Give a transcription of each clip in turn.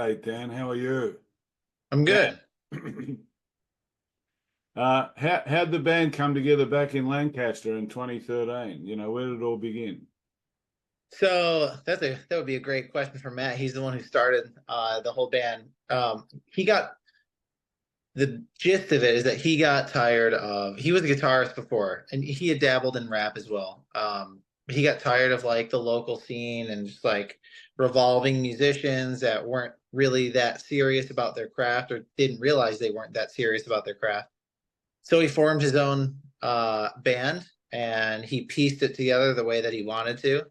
G'day, Dan. How are you? I'm good. How'd the band come together back in Lancaster in 2013? Where did it all begin? So that would be a great question for Matt. He's the one who started the whole band. He got the gist of it is that he was a guitarist before and he had dabbled in rap as well. He got tired of like the local scene and just like revolving musicians that weren't really that serious about their craft or didn't realize they weren't that serious about their craft. So he formed his own band and he pieced it together the way that he wanted to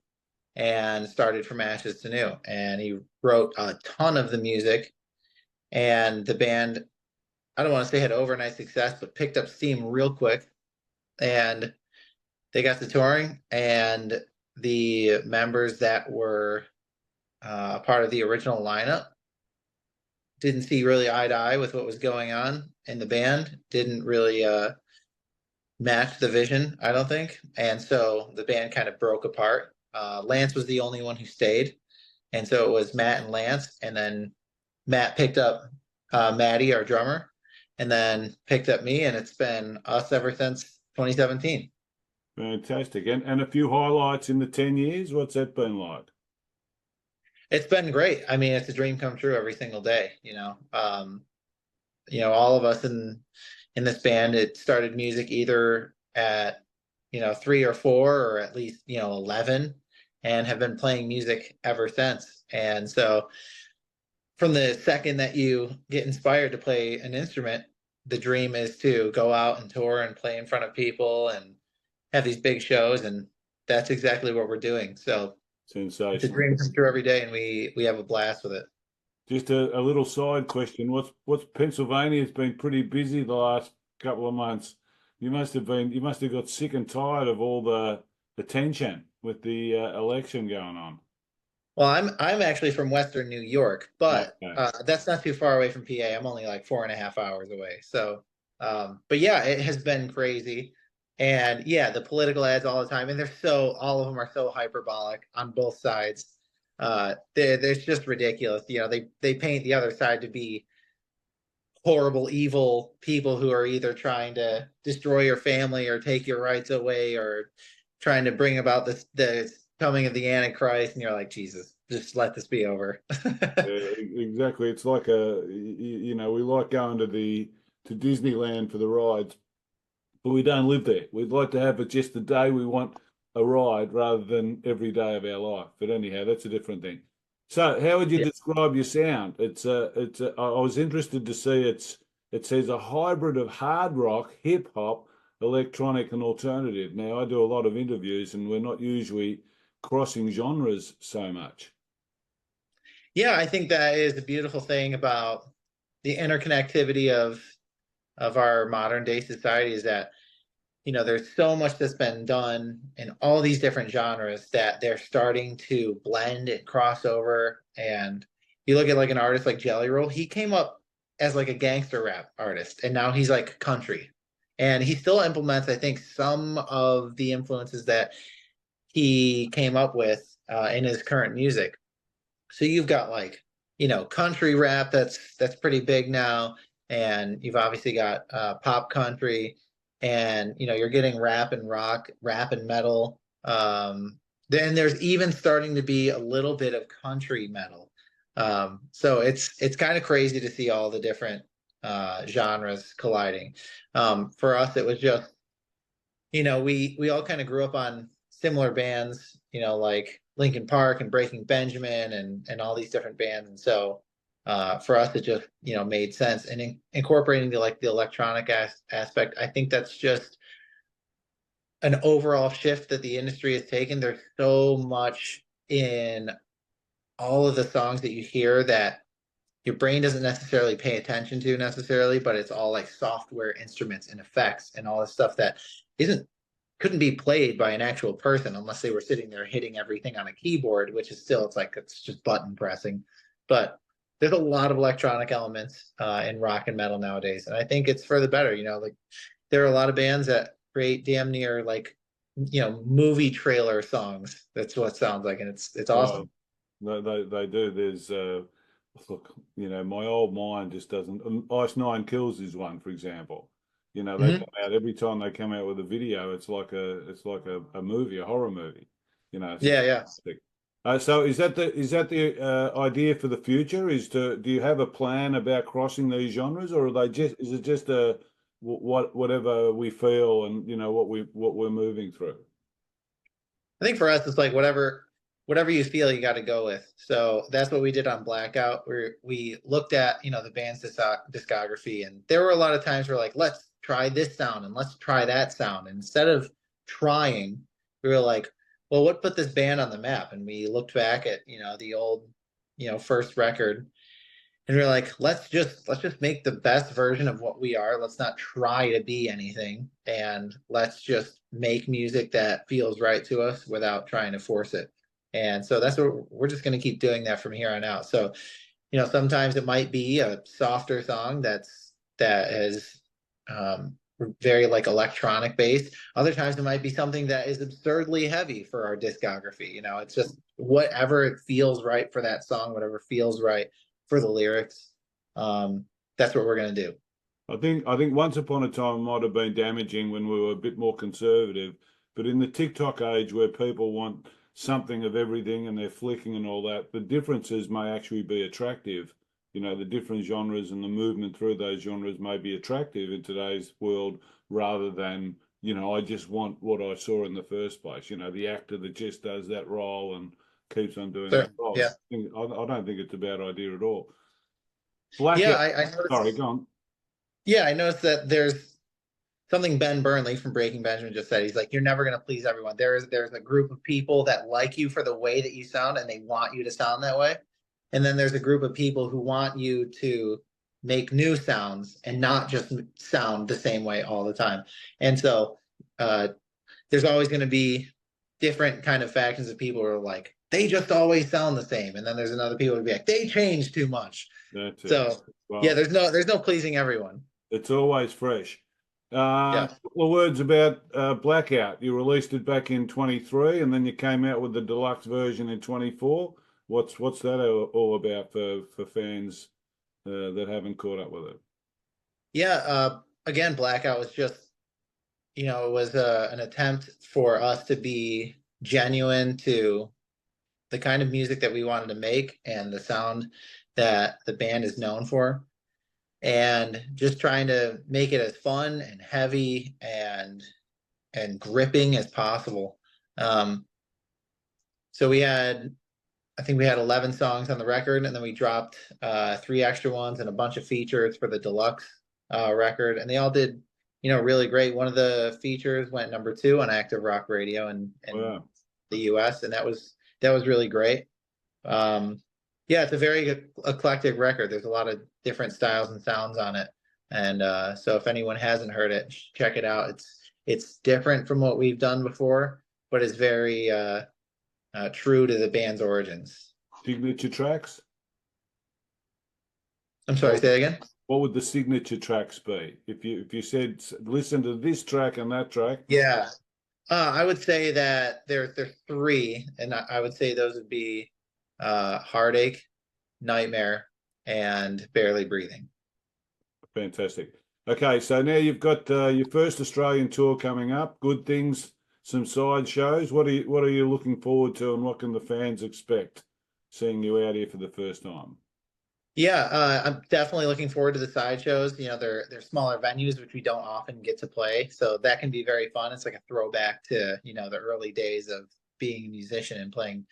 and started from ashes to new. And he wrote a ton of the music. And the band, I don't want to say had overnight success, but picked up steam real quick. And they got to touring, and the members that were part of the original lineup didn't see really eye to eye with what was going on in the band, didn't really match the vision, I don't think. And so the band kind of broke apart. Lance was the only one who stayed. And so it was Matt and Lance. And then Matt picked up Maddie, our drummer, and then picked up me. And it's been us ever since 2017. Fantastic. And a few highlights in the 10 years. What's that been like? It's been great. I mean, it's a dream come true every single day, all of us in this band, it started music either at, 3 or 4 or at least, 11 and have been playing music ever since. And so from the second that you get inspired to play an instrument, the dream is to go out and tour and play in front of people and have these big shows. And that's exactly what we're doing. So it's a Sensational. dream come true every day. And we have a blast with it. Just a little side question. What's Pennsylvania's been pretty busy the last couple of months. You must have got sick and tired of all the tension with the election going on. Well, I'm actually from Western New York, but Okay. that's not too far away from PA. I'm only like 4.5 hours away. So, but yeah, it has been crazy, and yeah, the political ads all the time, and all of them are so hyperbolic on both sides. They're just ridiculous. They paint the other side to be horrible, evil people who are either trying to destroy your family or take your rights away or trying to bring about the coming of the Antichrist, and you're like, Jesus, just let this be over. Exactly. It's like we like going to Disneyland for the rides, but we don't live there. We'd like to have it just the day we want a ride rather than every day of our life. But anyhow, that's a different thing. So, how would you Yeah. describe your sound? I was interested to see it says a hybrid of hard rock, hip hop, electronic, and alternative. Now, I do a lot of interviews, and we're not usually crossing genres so much. Yeah, I think that is the beautiful thing about the interconnectivity of our modern day society is that there's so much that's been done in all these different genres that they're starting to blend and cross over. And you look at like an artist like Jelly Roll, he came up as like a gangster rap artist, and now he's like country. And he still implements, I think, some of the influences that he came up with in his current music. So you've got like, country rap that's pretty big now, and you've obviously got pop country, and you're getting rap and rock, rap and metal. Then there's even starting to be a little bit of country metal. So it's kind of crazy to see all the different genres colliding. For us, it was just we all kind of grew up on similar bands, like Linkin Park and Breaking Benjamin and all these different bands. And so for us, it just made sense. And incorporating the electronic aspect, I think that's just an overall shift that the industry has taken. There's so much in all of the songs that you hear that your brain doesn't necessarily pay attention to necessarily, but it's all like software instruments and effects and all this stuff that isn't couldn't be played by an actual person unless they were sitting there hitting everything on a keyboard, which is still it's just button pressing. But there's a lot of electronic elements in rock and metal nowadays, and I think it's for the better. Like there are a lot of bands that create damn near like movie trailer songs. That's what it sounds like, and it's awesome. Oh, they do. There's look, my old mind just doesn't. Ice Nine Kills is one, for example. They Hmm. come out every time they come out with a video. It's like a movie, a horror movie. It's Yeah, yeah. fantastic. So is that the idea for the future? Do you have a plan about crossing these genres, or is it just a whatever we feel and what we're moving through? I think for us, it's like whatever you feel, you got to go with. So that's what we did on Blackout. Where we looked at the band's discography, and there were a lot of times where like, let's try this sound and let's try that sound. And instead of trying, we were like, well, what put this band on the map? And we looked back at the old first record, and we're like, let's just make the best version of what we are. Let's not try to be anything, and let's just make music that feels right to us without trying to force it. And so that's what we're just going to keep doing that from here on out. So sometimes it might be a softer song that is very like electronic based. Other times it might be something that is absurdly heavy for our discography. It's just whatever it feels right for that song, whatever feels right for the lyrics. Um, that's what we're gonna do. I think once upon a time might have been damaging when we were a bit more conservative, but in the TikTok age where people want something of everything and they're flicking and all that, the differences may actually be attractive. The different genres and the movement through those genres may be attractive in today's world rather than, I just want what I saw in the first place. The actor that just does that role and keeps on doing So that role. yeah, I don't think it's a bad idea at all. yeah, Blackout. I Sorry, noticed. go on. Yeah, I noticed that there's something Ben Burnley from Breaking Benjamin just said. He's like, you're never going to please everyone. There's a group of people that like you for the way that you sound and they want you to sound that way. And then there's a group of people who want you to make new sounds and not just sound the same way all the time. And so uh, there's always going to be different kind of factions of people who are like, they just always sound the same. And then there's another people who be like, they change too much. That's it. So yeah, Well, there's no pleasing everyone. it's always fresh. Yeah. A couple of words about Blackout. You released it back in 23, and then you came out with the deluxe version in 24. What's that all about for fans that haven't caught up with it? Yeah, again, Blackout was just, it was an attempt for us to be genuine to the kind of music that we wanted to make and the sound that the band is known for, and just trying to make it as fun and heavy and gripping as possible. Um, so I think we had 11 songs on the record, and then we dropped three extra ones and a bunch of features for the deluxe record, and they all did, really great. One of the features went number two on active rock radio in Wow. the U.S., and that was really great. Um, yeah, it's a very eclectic record. There's a lot of different styles and sounds on it, and so if anyone hasn't heard it, check it out. It's different from what we've done before, but it's very true to the band's origins. Signature tracks? I'm sorry, What, say that again. what would the signature tracks be? If you said listen to this track and that track, Yeah, I would say that there's three, and I would say those would be Heartache, Nightmare, and Barely Breathing. fantastic. Okay, so now you've got your first Australian tour coming up. Good things, some side shows. What are you looking forward to, and what can the fans expect seeing you out here for the first time? Yeah, I'm definitely looking forward to the side shows. They're smaller venues which we don't often get to play, so that can be very fun. It's like a throwback to the early days of being a musician and playing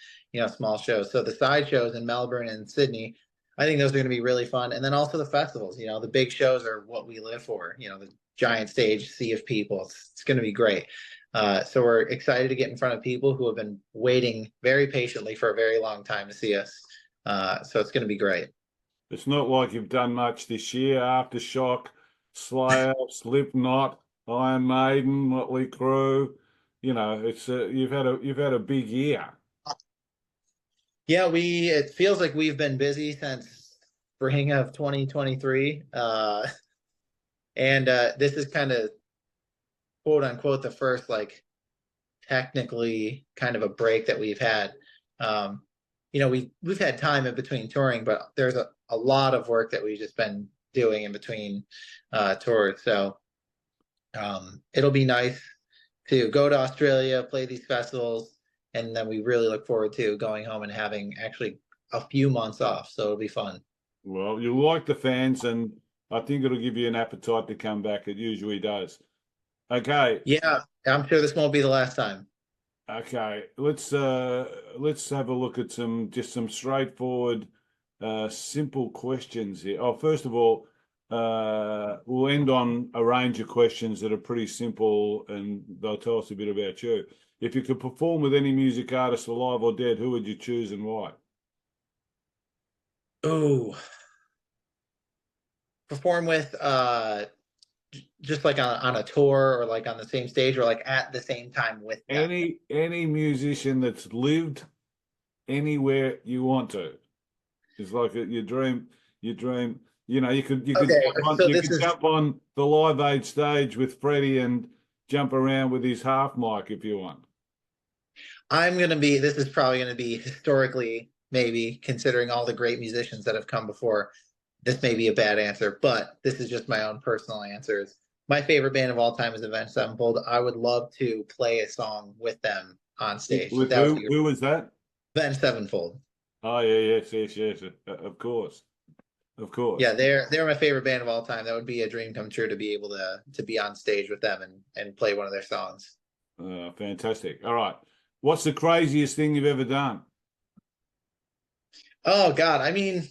small shows. So the side shows in Melbourne and Sydney, I think those are going to be really fun. And then also the festivals. The big shows are what we live for. The giant stage, sea of people. It's going to be great. So we're excited to get in front of people who have been waiting very patiently for a very long time to see us. So it's going to be great. It's not like you've done much this year. Aftershock, Slayer, Slipknot, Iron Maiden, Motley Crue. It's you've had a big year. Yeah, it feels like we've been busy since spring of 2023. And this is kind of quote unquote the first like technically kind of a break that we've had. Um, we've had time in between touring, but there's a lot of work that we've just been doing in between tours. So it'll be nice to go to Australia, play these festivals, and then we really look forward to going home and having actually a few months off. So it'll be fun. Well, you like the fans, and I think it'll give you an appetite to come back. It usually does. Okay, Yeah, I'm sure this won't be the last time. okay. Let's have a look at some straightforward, simple questions here. Oh, first of all, we'll end on a range of questions that are pretty simple, and they'll tell us a bit about you. If you could perform with any music artist, alive or dead, who would you choose and why? Oh, perform with just like on a tour or like on the same stage or like at the same time with them. Any musician that's lived anywhere you want to. It's like your dream. Your dream. Okay, so you this could is jump on the Live Aid stage with Freddie and jump around with his half mic if you want. this is probably gonna be historically, maybe considering all the great musicians that have come before, this may be a bad answer, but this is just my own personal answers. My favorite band of all time is Avenged Sevenfold. I would love to play a song with them on stage. With That would be who was that? Avenged Sevenfold. Oh yeah, yes. Of course, of course. Yeah, they're my favorite band of all time. That would be a dream come true to be able to be on stage with them and play one of their songs. Fantastic. All right. What's the craziest thing you've ever done? Oh God, I mean,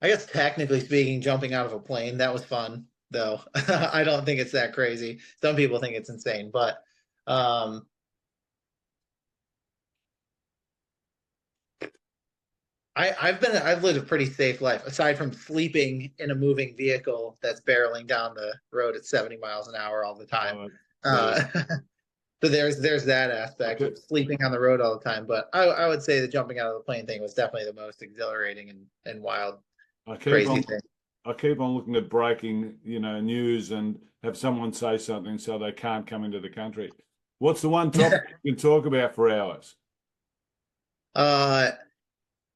I guess technically speaking, jumping out of a plane, that was fun, though. I don't think it's that crazy. Some people think it's insane, but um I've lived a pretty safe life, aside from sleeping in a moving vehicle that's barreling down the road at 70 miles an hour all the time. Yeah. Uh so there's that aspect Okay. of sleeping on the road all the time. But I would say the jumping out of the plane thing was definitely the most exhilarating and wild, I keep crazy on thing. I keep on looking at breaking, news and have someone say something so they can't come into the country. What's the one topic you can talk about for hours? Uh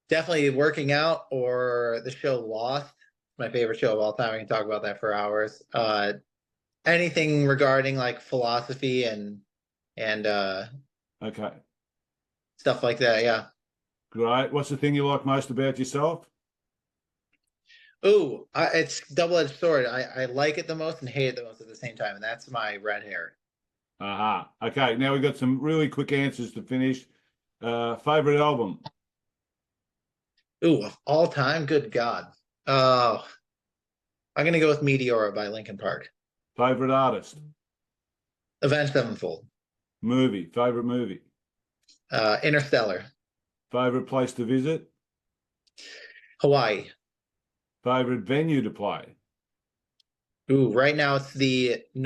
Definitely working out or the show Lost, my favorite show of all time. I can talk about that for hours. Anything regarding like philosophy and Okay, stuff like that. Yeah. great. What's the thing you like most about yourself? Ooh, it's double-edged sword. I like it the most and hate it the most at the same time, and that's my red hair. Aha. Okay, now we've got some really quick answers to finish. Favorite album? Ooh, of all time, good God. Oh, I'm gonna go with Meteora by Linkin Park. Favorite artist? Avenged Sevenfold. Movie? Favorite movie? Interstellar. Favorite place to visit? Hawaii. Favorite venue to play? Ooh, right now it's the the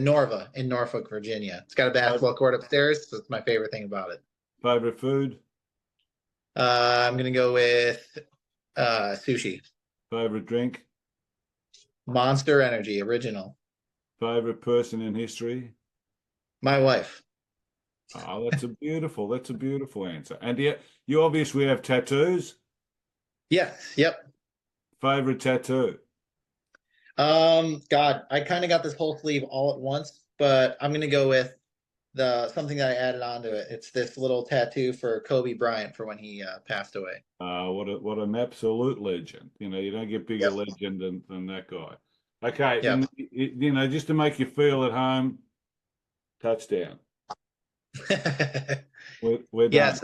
Norva in Norfolk, Virginia. It's got a basketball court upstairs, so it's my favorite thing about it. Favorite food? I'm gonna go with sushi. Favorite drink? Monster Energy original. Favorite person in history? My wife. Oh, that's a beautiful answer. And yeah, you obviously have tattoos. Yes, yep. Favorite tattoo? God, I kind of got this whole sleeve all at once, but I'm gonna go with the something that I added onto it. It's this little tattoo for Kobe Bryant for when he passed away. What an absolute legend. You don't get bigger Yep. legend than that guy. Okay, Yep. and just to make you feel at home, touchdown. We're done. Yes,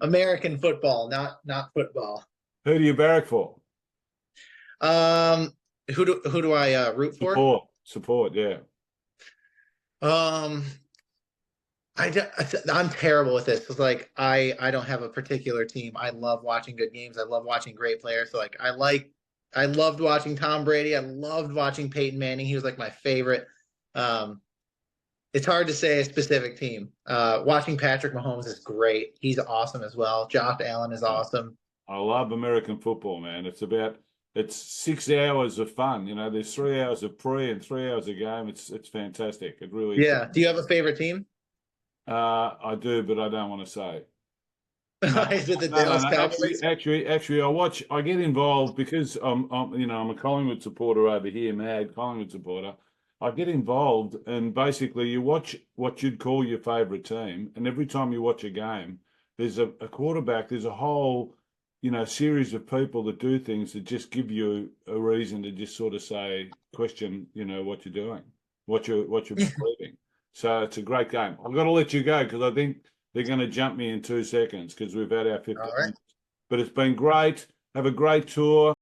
American football, not football. Who do you barrack for? Um, who do I root for? Support, yeah. Um, I'm terrible with this. It's like I don't have a particular team. I love watching good games. I love watching great players. So like I loved watching Tom Brady. I loved watching Peyton Manning. He was like my favorite. Um, it's hard to say a specific team. Watching Patrick Mahomes is great. He's awesome as well. Josh Allen is awesome. I love American football, man. It's 6 hours of fun. There's 3 hours of pre and 3 hours of game. It's fantastic. It really is. Yeah. Do you have a favorite team? I do, but I don't want to say. No, Is it the no, no, Dallas no. Cowboys? Actually, I get involved because I'm a Collingwood supporter over here, mad Collingwood supporter. I get involved, and basically, you watch what you'd call your favourite team, and every time you watch a game, there's a quarterback, there's a whole, series of people that do things that just give you a reason to just sort of say, question, what you're doing, what you're believing. So it's a great game. I've got to let you go because I think they're going to jump me in 2 seconds because we've had our All 15 right. minutes. But it's been great. Have a great tour.